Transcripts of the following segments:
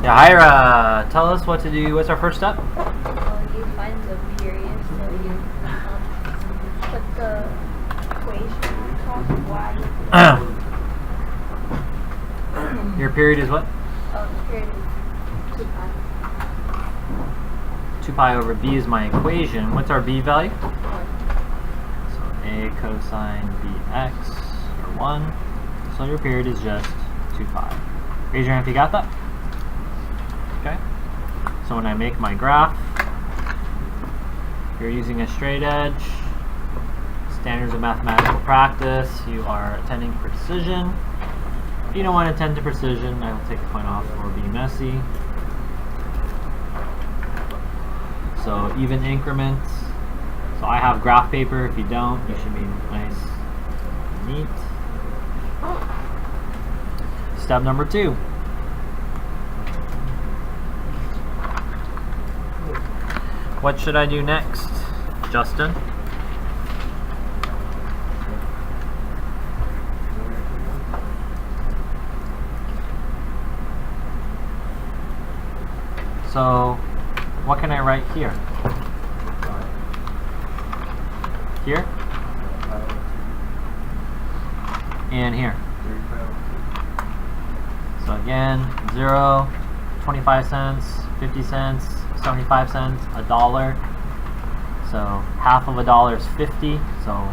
Yahaira, tell us what to do. What's our first step? Well, you find the period, so you put the equation across y. Your period is what? The period is 2 pi. 2 pi over b is my equation. What's our b value? 1. So a cosine bx, or 1. So your period is just 2 pi. Raise your hand if you got that. Okay. So when I make my graph, you're using a straight edge. Standards of mathematical practice. You are attending to precision. If you don't want to attend to precision, I will take the point off or be messy. So even increments. So I have graph paper. If you don't, you should be nice and neat. Step number 2. What should I do next, Justin? So, what can I write here? Here? And here. So again, 0, 25 cents, 50 cents, 75 cents, $1. So half of $1 is 50. So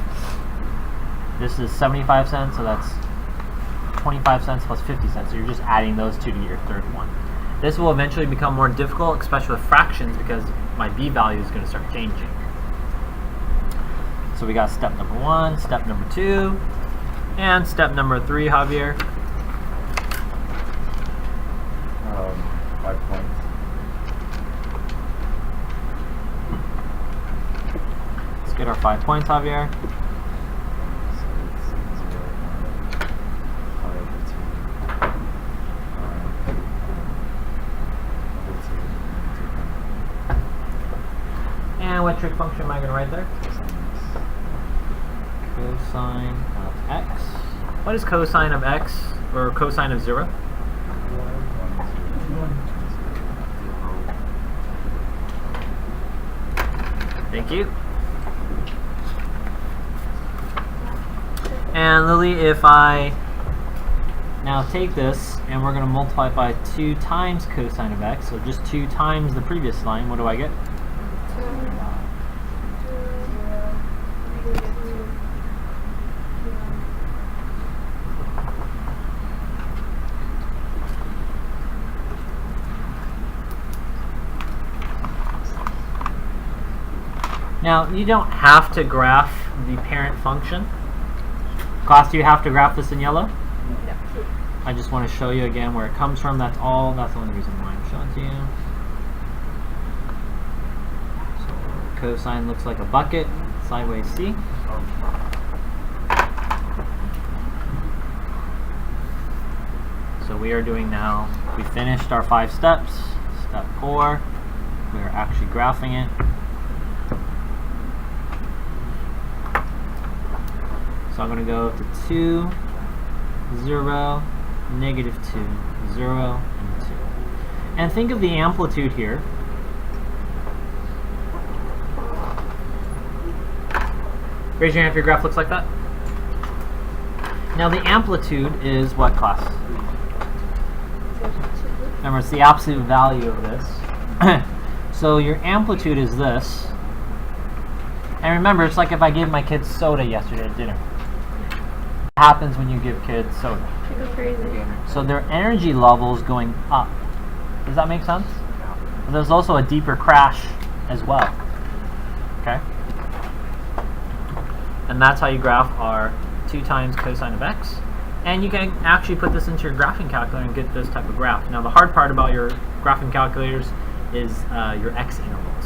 this is 75 cents. So that's 25 cents plus 50 cents. So you're just adding those two to your third one. This will eventually become more difficult, especially with fractions, because my b value is going to start changing. So we got step number 1, step number 2, and step number 3, Javier. 5 points. Let's get our 5 points, Javier. So it's 0, 1, 5, 2, And what trig function am I going to write there? Cosine of x. What is cosine of x, or cosine of 0? Thank you. And Lily, if I now take this and we're going to multiply it by 2 times cosine of x, so just 2 times the previous line, what do I get? Now, you don't have to graph the parent function. Class, do you have to graph this in yellow? No. I just want to show you again where it comes from. That's the only reason why I'm showing it to you. So, cosine looks like a bucket, sideways C. So we are doing now, we finished our 5 steps. Step 4, we are actually graphing it. So I'm going to go to 2, 0, negative 2, 0, and 2. And think of the amplitude here. Raise your hand if your graph looks like that. Now the amplitude is what, class? Remember, it's the absolute value of this. So your amplitude is this. And remember, it's like if I gave my kids soda yesterday at dinner. What happens when you give kids soda? They go crazy. So their energy level is going up. Does that make sense? But there's also a deeper crash as well. Okay? And that's how you graph our 2 times cosine of x. And you can actually put this into your graphing calculator and get this type of graph. Now the hard part about your graphing calculators is your x intervals.